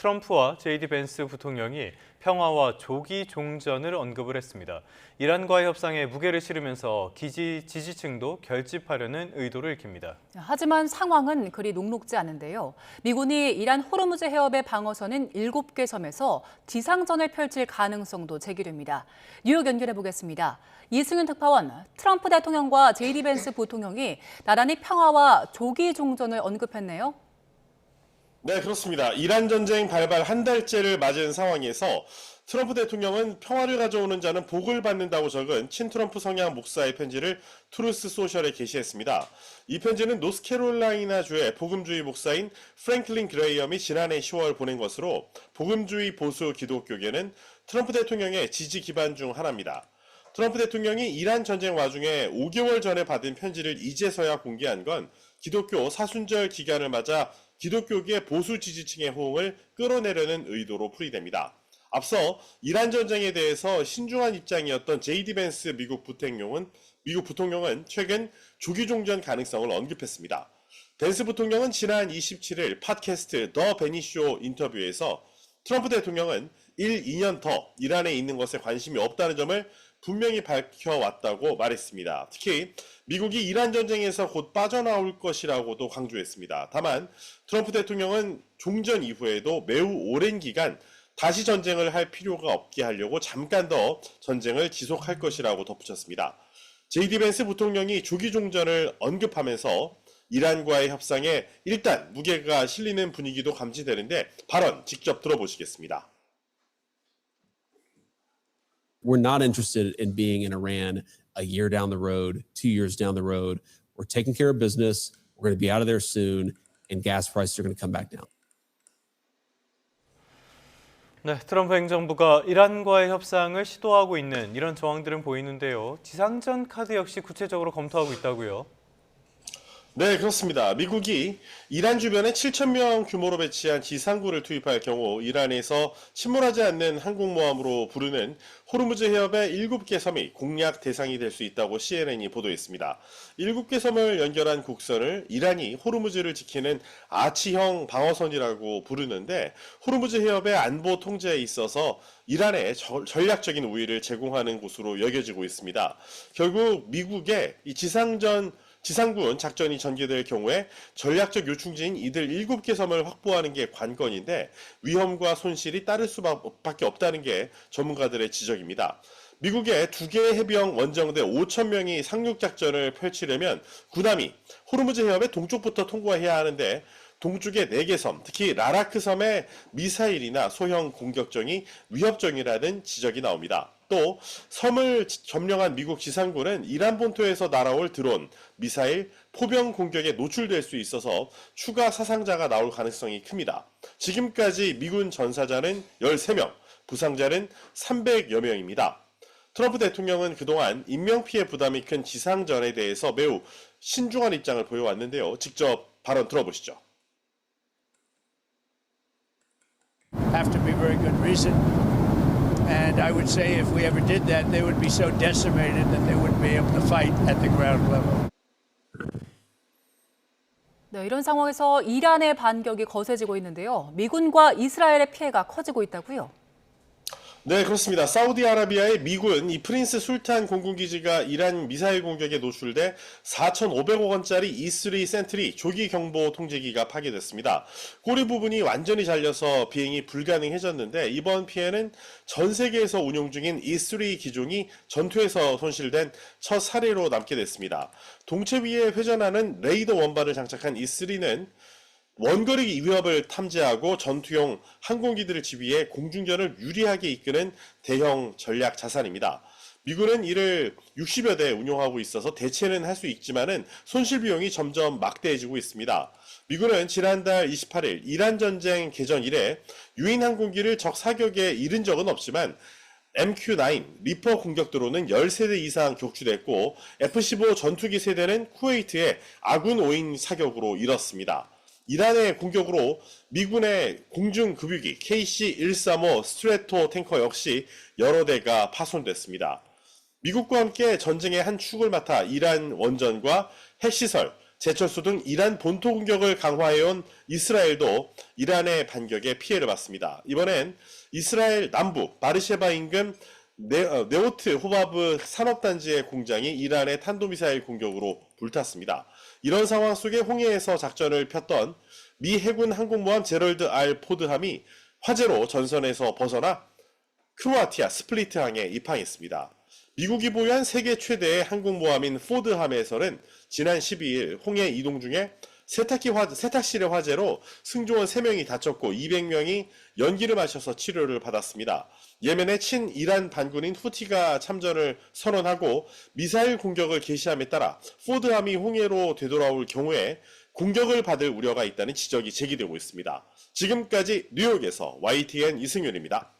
트럼프와 제이디 벤스 부통령이 평화와 조기 종전을 언급을 했습니다. 이란과의 협상에 무게를 실으면서 지지층도 결집하려는 의도를 익힙니다. 하지만 상황은 그리 녹록지 않은데요. 미군이 이란 호르무즈 해협의 방어선인 7개 섬에서 지상전을 펼칠 가능성도 제기됩니다. 뉴욕 연결해 보겠습니다. 이승윤 특파원, 트럼프 대통령과 제이디 벤스 부통령이 나란히 평화와 조기 종전을 언급했네요. 네, 그렇습니다. 이란 전쟁 발발 한 달째를 맞은 상황에서 트럼프 대통령은 평화를 가져오는 자는 복을 받는다고 적은 친트럼프 성향 목사의 편지를 트루스 소셜에 게시했습니다. 이 편지는 노스캐롤라이나주의 복음주의 목사인 프랭클린 그레이엄이 지난해 10월 보낸 것으로 복음주의 보수 기독교계는 트럼프 대통령의 지지 기반 중 하나입니다. 트럼프 대통령이 이란 전쟁 와중에 5개월 전에 받은 편지를 이제서야 공개한 건 기독교 사순절 기간을 맞아 기독교계 보수 지지층의 호응을 끌어내려는 의도로 풀이됩니다. 앞서 이란 전쟁에 대해서 신중한 입장이었던 제이디 벤스 미국 부통령은 최근 조기 종전 가능성을 언급했습니다. 벤스 부통령은 지난 27일 팟캐스트 더 베니쇼 인터뷰에서 트럼프 대통령은 2년 더 이란에 있는 것에 관심이 없다는 점을 분명히 밝혀왔다고 말했습니다. 특히 미국이 이란 전쟁에서 곧 빠져나올 것이라고도 강조했습니다. 다만 트럼프 대통령은 종전 이후에도 매우 오랜 기간 다시 전쟁을 할 필요가 없게 하려고 잠깐 더 전쟁을 지속할 것이라고 덧붙였습니다. 제이디 벤스 부통령이 조기 종전을 언급하면서 이란과의 협상에 일단 무게가 실리는 분위기도 감지되는데 발언 직접 들어보시겠습니다. We're not interested in being in Iran a year down the road, 2 years down the road. We're taking care of business. We're going to be out of there soon, and gas prices are going to come back down. 네, 트럼프 행정부가 이란과의 협상을 시도하고 있는 이런 정황들은 보이는데요. 지상전 카드 역시 구체적으로 검토하고 있다고요. 네, 그렇습니다. 미국이 이란 주변에 7,000명 규모로 배치한 지상구를 투입할 경우 이란에서 침몰하지 않는 항공모함으로 부르는 호르무즈 해협의 7개 섬이 공략 대상이 될 수 있다고 CNN이 보도했습니다. 7개 섬을 연결한 곡선을 이란이 호르무즈를 지키는 아치형 방어선이라고 부르는데 호르무즈 해협의 안보 통제에 있어서 이란의 전략적인 우위를 제공하는 곳으로 여겨지고 있습니다. 결국 미국의 이 지상군 작전이 전개될 경우에 전략적 요충지인 이들 7개 섬을 확보하는 게 관건인데 위험과 손실이 따를 수밖에 없다는 게 전문가들의 지적입니다. 미국의 2개의 해병 원정대 5,000명이 상륙작전을 펼치려면 군함이 호르무즈 해협의 동쪽부터 통과해야 하는데 동쪽의 4개 섬, 특히 라라크 섬의 미사일이나 소형 공격정이 위협적이라는 지적이 나옵니다. 또 섬을 점령한 미국 지상군은 이란 본토에서 날아올 드론, 미사일, 포병 공격에 노출될 수 있어서 추가 사상자가 나올 가능성이 큽니다. 지금까지 미군 전사자는 13명, 부상자는 300여 명입니다. 트럼프 대통령은 그동안 인명피해 부담이 큰 지상전에 대해서 매우 신중한 입장을 보여왔는데요. 직접 발언 들어보시죠. Have to be very good reason. And I would say if we ever did that, they would be so decimated that they wouldn't be able to fight at the ground level. 네, 이런 상황에서 이란의 반격이 거세지고 있는데요. 미군과 이스라엘의 피해가 커지고 있다고요. 네, 그렇습니다. 사우디아라비아의 미군 이 프린스 술탄 공군기지가 이란 미사일 공격에 노출돼 4,500억 원짜리 E3 센트리 조기 경보 통제기가 파괴됐습니다. 꼬리 부분이 완전히 잘려서 비행이 불가능해졌는데 이번 피해는 전 세계에서 운용 중인 E3 기종이 전투에서 손실된 첫 사례로 남게 됐습니다. 동체 위에 회전하는 레이더 원반을 장착한 E3는 원거리 위협을 탐지하고 전투용 항공기들을 지휘해 공중전을 유리하게 이끄는 대형 전략 자산입니다. 미군은 이를 60여 대 운용하고 있어서 대체는 할 수 있지만은 손실 비용이 점점 막대해지고 있습니다. 미군은 지난달 28일 이란 전쟁 개전 이래 유인 항공기를 적 사격에 잃은 적은 없지만 MQ-9 리퍼 공격도로는 10세대 이상 격추됐고 F-15 전투기 세대는 쿠웨이트의 아군 5인 사격으로 잃었습니다. 이란의 공격으로 미군의 공중급유기 KC-135 스트레토 탱커 역시 여러 대가 파손됐습니다. 미국과 함께 전쟁의 한 축을 맡아 이란 원전과 핵시설, 제철소 등 이란 본토 공격을 강화해온 이스라엘도 이란의 반격에 피해를 봤습니다. 이번엔 이스라엘 남부 바르셰바 인근 네오트 호바브 산업단지의 공장이 이란의 탄도미사일 공격으로 불탔습니다. 이런 상황 속에 홍해에서 작전을 폈던 미 해군 항공모함 제럴드 R 포드함이 화재로 전선에서 벗어나 크로아티아 스플리트항에 입항했습니다. 미국이 보유한 세계 최대의 항공모함인 포드함에서는 지난 12일 홍해 이동 중에 세탁실의 화재로 승조원 3명이 다쳤고 200명이 연기를 마셔서 치료를 받았습니다. 예멘의 친이란 반군인 후티가 참전을 선언하고 미사일 공격을 개시함에 따라 포드함이 홍해로 되돌아올 경우에 공격을 받을 우려가 있다는 지적이 제기되고 있습니다. 지금까지 뉴욕에서 YTN 이승윤입니다.